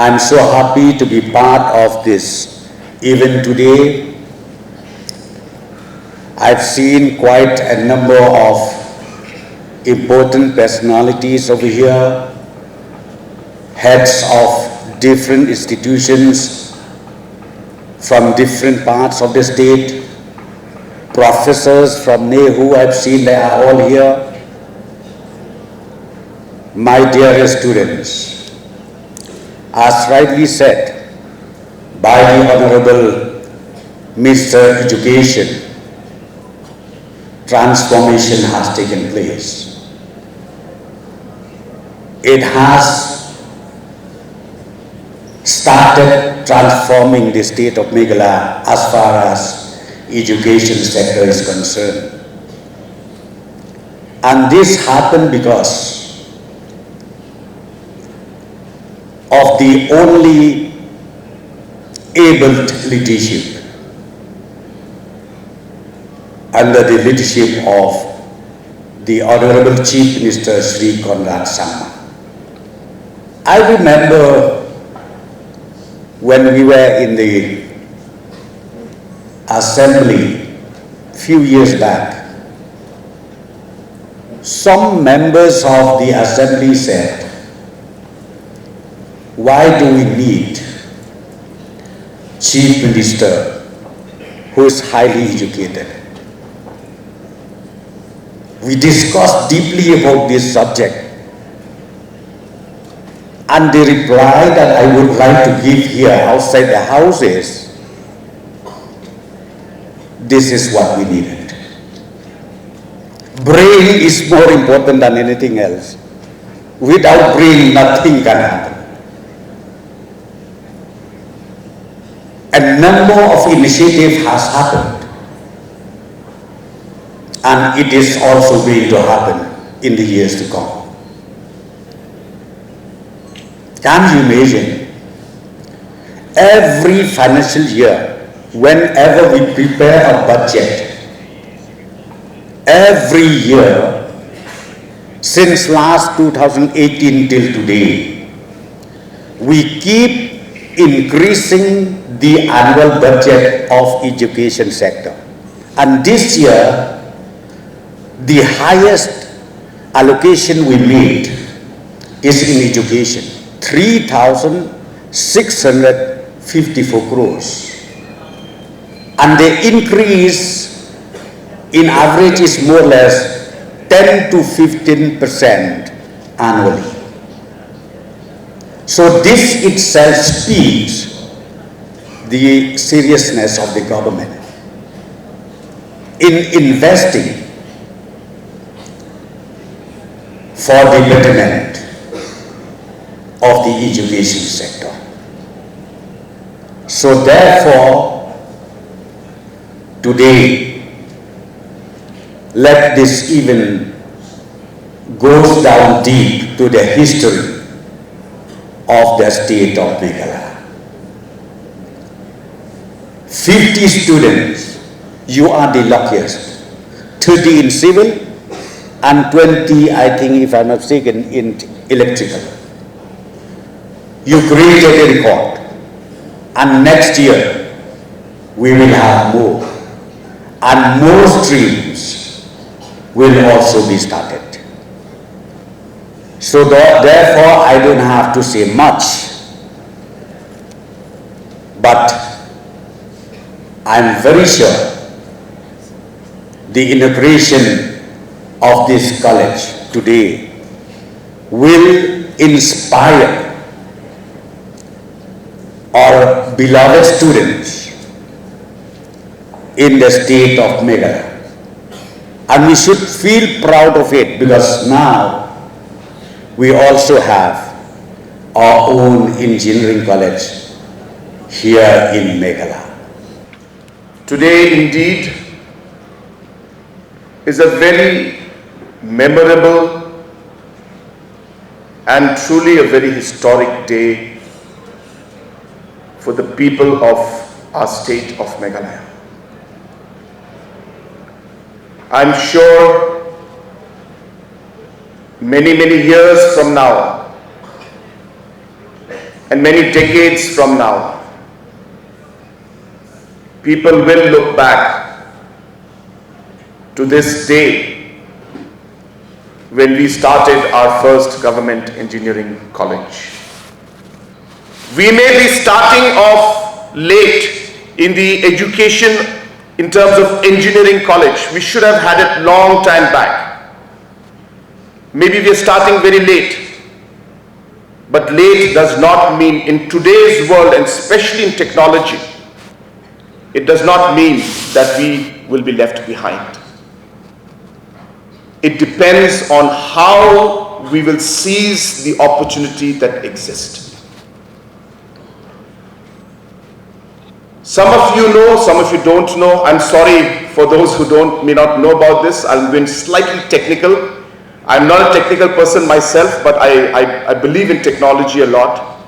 I'm so happy to be part of this event today. I've seen quite a number of important personalities over here, heads of different institutions from different parts of the state, professors from NEHU, I've seen they are all here. My dearest students, as rightly said by the Honorable Mr. Education, transformation has taken place. It has started transforming the state of Meghalaya as far as education sector is concerned. And this happened because of the only able leadership under the leadership of the Honorable Chief Minister Sri Conrad Sangma. I remember when we were in the assembly a few years back, some members of the assembly said, why do we need Chief Minister who is highly educated? We discussed deeply about this subject, and the reply that I would like to give here outside the house is, this is what we needed. Brain is more important than anything else. Without brain, nothing can happen. A number of initiatives has happened, and it is also going to happen in the years to come. Can you imagine? Every financial year, whenever we prepare a budget, every year, since last 2018 till today, we keep increasing the annual budget of education sector. And this year, the highest allocation we made is in education, 3,654 crores. And the increase in average is more or less 10 to 15% annually. So this itself speaks the seriousness of the government in investing for the betterment of the education sector. So therefore, today, let this even goes down deep to the history of the state of Meghalaya. 50 students, you are the luckiest. 30 in civil and 20, I think, if I'm not mistaken, in electrical. You created a record. And next year, we will have more. And more streams will also be started. So therefore, I don't have to say much. But I'm very sure the inauguration of this college today will inspire our beloved students in the state of Meghalaya. And we should feel proud of it because now we also have our own engineering college here in Meghalaya. Today indeed is a very memorable and truly a very historic day for the people of our state of Meghalaya. I'm sure many years from now, and many decades from now, people will look back to this day when we started our first government engineering college. We may be starting off late in the education in terms of engineering college. We should have had it long time back. Maybe we are starting very late. But late does not mean, in today's world, and especially in technology, it does not mean that we will be left behind. It depends on how we will seize the opportunity that exists. Some of you know, some of you don't know. I'm sorry for those who may not know about this. I'm going slightly technical. I'm not a technical person myself, but I believe in technology a lot.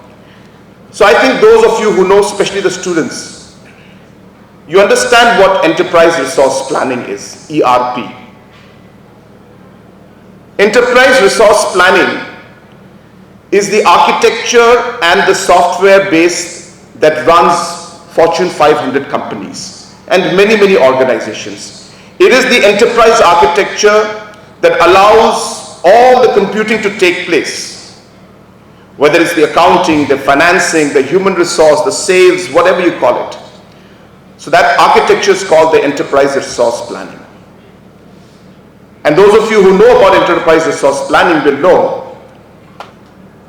So I think those of you who know, especially the students, you understand what enterprise resource planning is, ERP. Enterprise resource planning is the architecture and the software base that runs Fortune 500 companies and many, many organizations. It is the enterprise architecture that allows all the computing to take place, whether it's the accounting, the financing, the human resource, the sales, whatever you call it. So that architecture is called the enterprise resource planning. And those of you who know about enterprise resource planning will know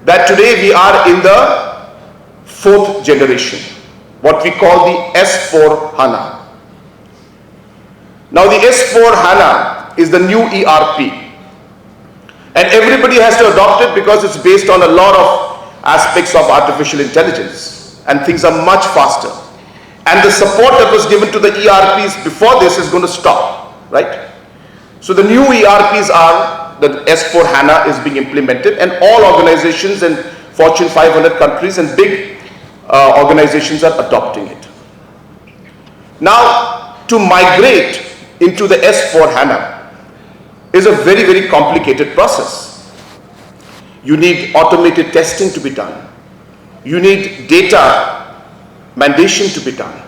that today we are in the 4th generation, what we call the S4 HANA. Now the S4 HANA is the new ERP, and everybody has to adopt it because it's based on a lot of aspects of artificial intelligence, and things are much faster. And the support that was given to the ERPs before this is going to stop, right? So the new ERPs are, the S4 HANA is being implemented, and all organizations in Fortune 500 countries and big organizations are adopting it. Now, to migrate into the S4 HANA is a very, very complicated process. You need automated testing to be done. You need data mandation to be done.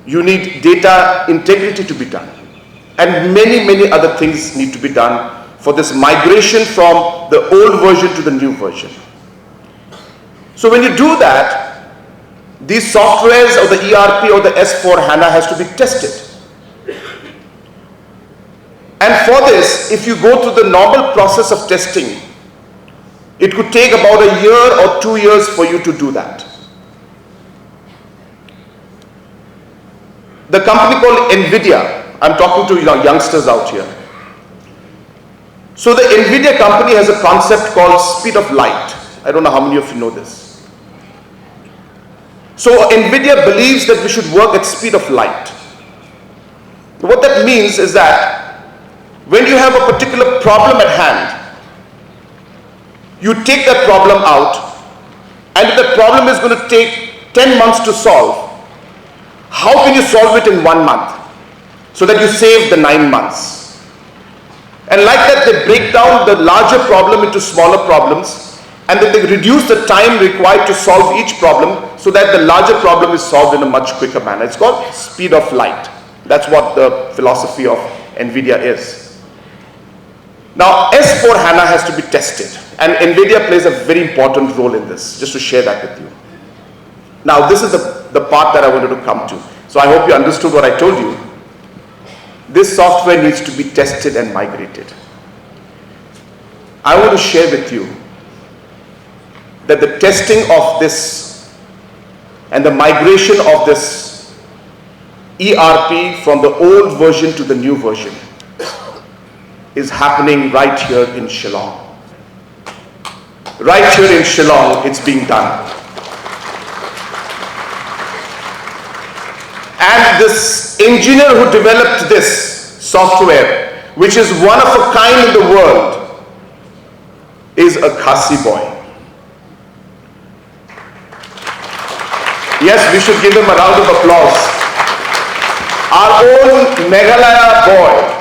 You need data integrity to be done. And many, many other things need to be done for this migration from the old version to the new version. So when you do that, these softwares or the ERP or the S4 HANA has to be tested. And for this, if you go through the normal process of testing, it could take about a year or 2 years for you to do that. The company called NVIDIA, I'm talking to youngsters out here. So the NVIDIA company has a concept called speed of light. I don't know how many of you know this. So NVIDIA believes that we should work at speed of light. What that means is that when you have a particular problem at hand, you take that problem out, and if that problem is going to take 10 months to solve, how can you solve it in 1 month so that you save the 9 months? And like that, they break down the larger problem into smaller problems, and then they reduce the time required to solve each problem so that the larger problem is solved in a much quicker manner. It's called speed of light. That's what the philosophy of NVIDIA is. Now, S4 HANA has to be tested, and NVIDIA plays a very important role in this, just to share that with you. Now, this is the part that I wanted to come to. So I hope you understood what I told you. This software needs to be tested and migrated. I want to share with you that the testing of this and the migration of this ERP from the old version to the new version is happening right here in Shillong. Right here in Shillong, it's being done. And this engineer who developed this software, which is one of a kind in the world, is a Khasi boy. Yes, we should give him a round of applause. Our own Meghalaya boy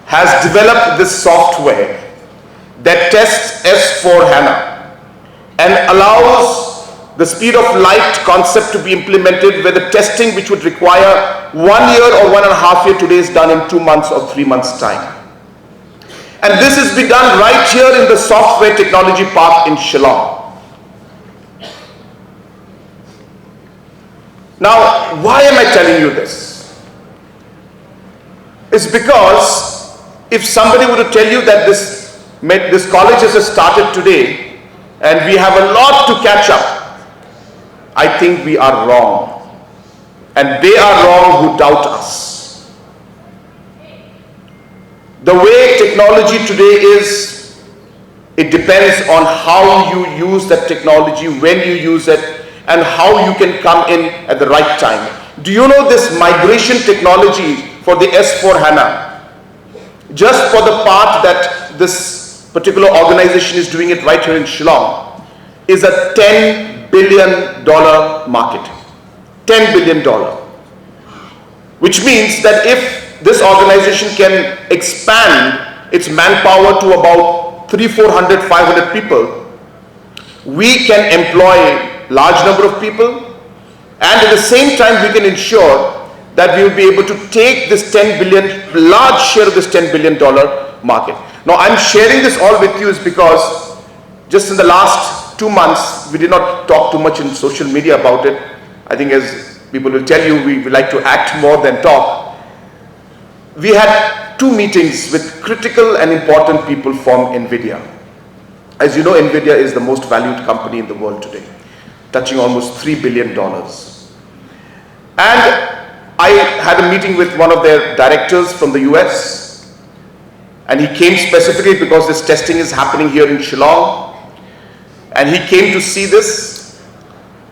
has developed this software that tests S4 HANA and allows the speed of light concept to be implemented, where the testing which would require 1 year or 1.5 years today is done in 2 months or 3 months' time. And this is being done right here in the Software Technology Park in Shillong. Now, why am I telling you this? It's because if somebody were to tell you that this college has just started today and we have a lot to catch up, I think we are wrong. And they are wrong who doubt us. The way technology today is, it depends on how you use that technology, when you use it, and how you can come in at the right time. Do you know this migration technology for the S4HANA? Just for the part that this particular organization is doing it right here in Shillong, is a $10 billion market. $10 billion. Which means that if this organization can expand its manpower to about 300, 400, 500 people, we can employ large number of people, and at the same time we can ensure that we will be able to take this 10 billion, large share of this $10 billion market. Now I'm sharing this all with you is because just in the last 2 months, we did not talk too much in social media about it. I think as people will tell you, we like to act more than talk. We had 2 meetings with critical and important people from NVIDIA. As you know, NVIDIA is the most valued company in the world today, touching almost $3 billion. And I had a meeting with one of their directors from the US, and he came specifically because this testing is happening here in Shillong, and he came to see this,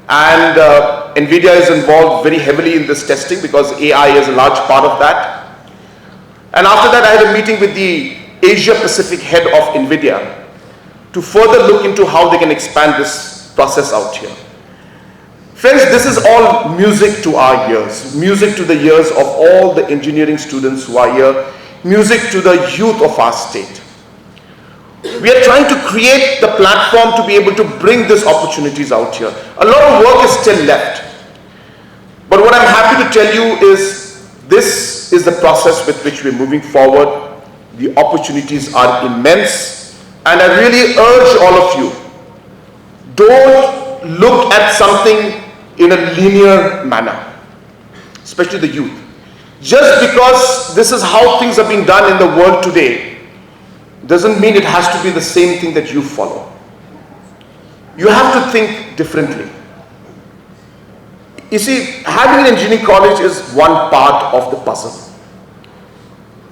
and NVIDIA is involved very heavily in this testing because AI is a large part of that. And after that, I had a meeting with the Asia Pacific head of NVIDIA to further look into how they can expand this process out here. Friends, this is all music to our ears, music to the ears of all the engineering students who are here, music to the youth of our state. We are trying to create the platform to be able to bring these opportunities out here. A lot of work is still left. But what I'm happy to tell you is this is the process with which we're moving forward. The opportunities are immense, and I really urge all of you, don't look at something in a linear manner, especially the youth. Just because this is how things are being done in the world today, doesn't mean it has to be the same thing that you follow. You have to think differently. You see, having an engineering college is one part of the puzzle.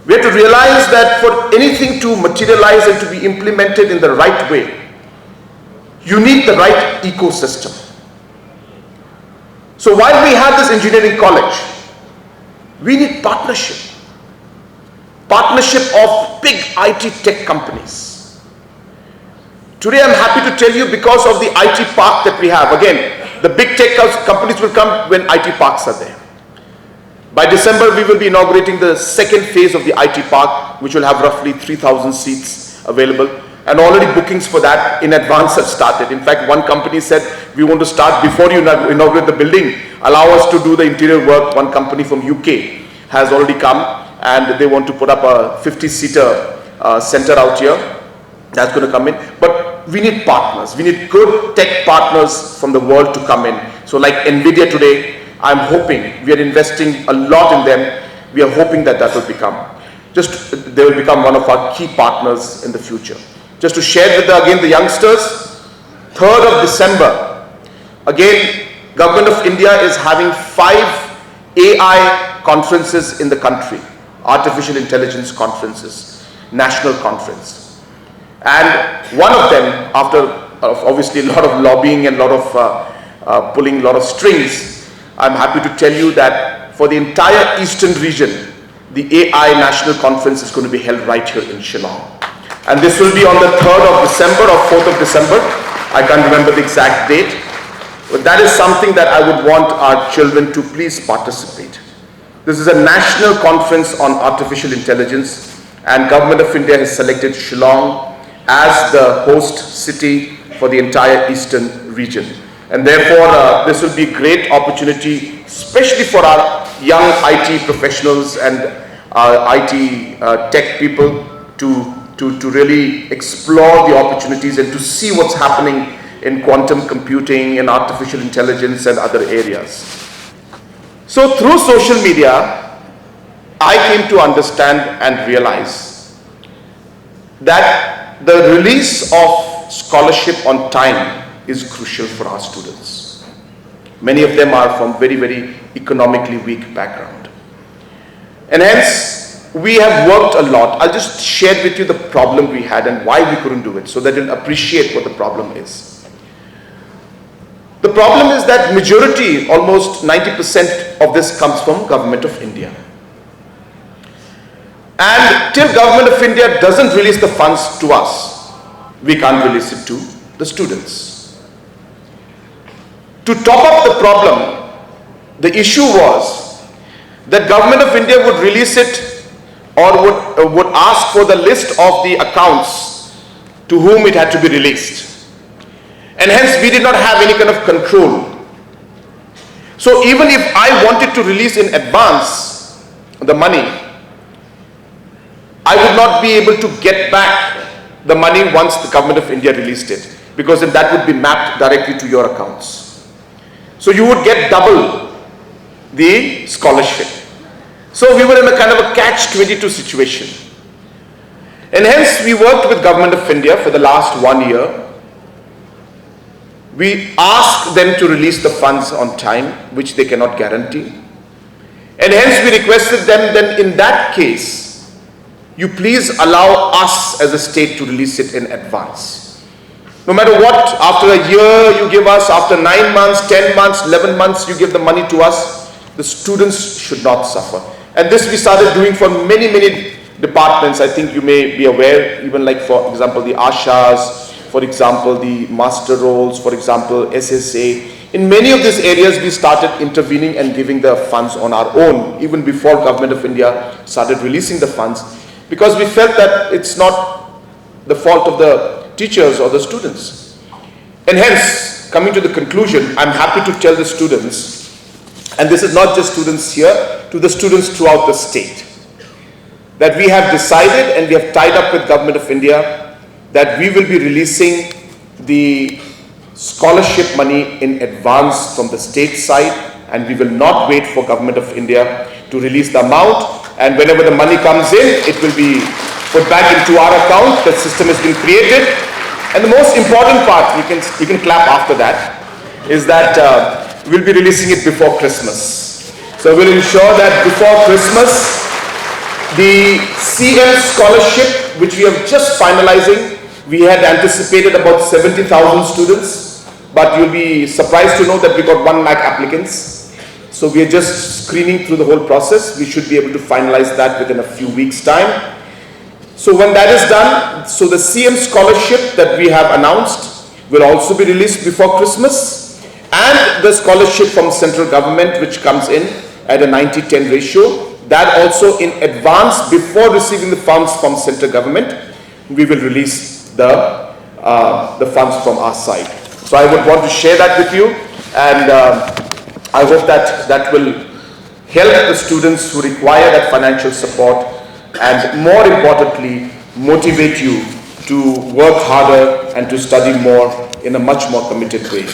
We have to realize that for anything to materialize and to be implemented in the right way, you need the right ecosystem. So while we have this engineering college, we need partnership. Partnership of big IT tech companies. Today I'm happy to tell you, because of the IT park that we have, again, the big tech companies will come when IT parks are there. By December, we will be inaugurating the second phase of the IT park, which will have roughly 3,000 seats available. And already bookings for that in advance have started. In fact, one company said, we want to start before you inaugurate the building, allow us to do the interior work. One company from UK has already come, and they want to put up a 50-seater center out here. That's going to come in. But we need partners. We need good tech partners from the world to come in. So like NVIDIA today, I'm hoping, we are investing a lot in them. We are hoping that that will become, they will become one of our key partners in the future. Just to share with again the youngsters, 3rd of December, again, Government of India is having 5 AI conferences in the country, artificial intelligence conferences, national conference. And one of them, after obviously a lot of lobbying and a lot of pulling a lot of strings, I'm happy to tell you that for the entire eastern region, the AI National Conference is going to be held right here in Shillong. And this will be on the 3rd of December or 4th of December. I can't remember the exact date. But that is something that I would want our children to please participate. This is a national conference on artificial intelligence, and Government of India has selected Shillong as the host city for the entire eastern region. And therefore, this will be a great opportunity, especially for our young IT professionals and IT tech people to really explore the opportunities and to see what's happening in quantum computing and artificial intelligence and other areas. So through social media, I came to understand and realize that the release of scholarship on time is crucial for our students. Many of them are from very, very economically weak background. And hence, we have worked a lot. I'll just share with you the problem we had and why we couldn't do it so that you'll appreciate what the problem is. The problem is that majority, almost 90% of this comes from Government of India. And till Government of India doesn't release the funds to us, we can't release it to the students. To top up the problem, the issue was that Government of India would release it or would ask for the list of the accounts to whom it had to be released. And hence we did not have any kind of control. So even if I wanted to release in advance the money, I would not be able to get back the money once the Government of India released it, because then that would be mapped directly to your accounts. So you would get double the scholarship. So we were in a kind of a catch-22 situation. And hence we worked with Government of India for the last 1 year. We asked them to release the funds on time, which they cannot guarantee. And hence we requested them, then in that case, you please allow us as a state to release it in advance. No matter what, after a year you give us, after 9 months, 10 months, 11 months, you give the money to us, the students should not suffer. And this we started doing for many, many departments. I think you may be aware, even like for example, the Ashas, for example, the master roles, for example, SSA. In many of these areas, we started intervening and giving the funds on our own, even before Government of India started releasing the funds, because we felt that it's not the fault of the teachers or the students. And hence, coming to the conclusion, I'm happy to tell the students, and this is not just students here, to the students throughout the state, that we have decided and we have tied up with Government of India that we will be releasing the scholarship money in advance from the state side, and we will not wait for Government of India to release the amount, and whenever the money comes in, it will be put back into our account. The system has been created. And the most important part, you can clap after that, is that we'll be releasing it before Christmas. So we'll ensure that before Christmas, the CM scholarship, which we are just finalizing, we had anticipated about 70,000 students, but you'll be surprised to know that we got 1 lakh applicants. So we are just screening through the whole process. We should be able to finalize that within a few weeks' time. So when that is done, so the CM scholarship that we have announced will also be released before Christmas, and the scholarship from central government, which comes in at a 90-10 ratio, that also in advance, before receiving the funds from central government, we will release the funds from our side. So I would want to share that with you, and I hope that that will help the students who require that financial support, and more importantly, motivate you to work harder and to study more in a much more committed way.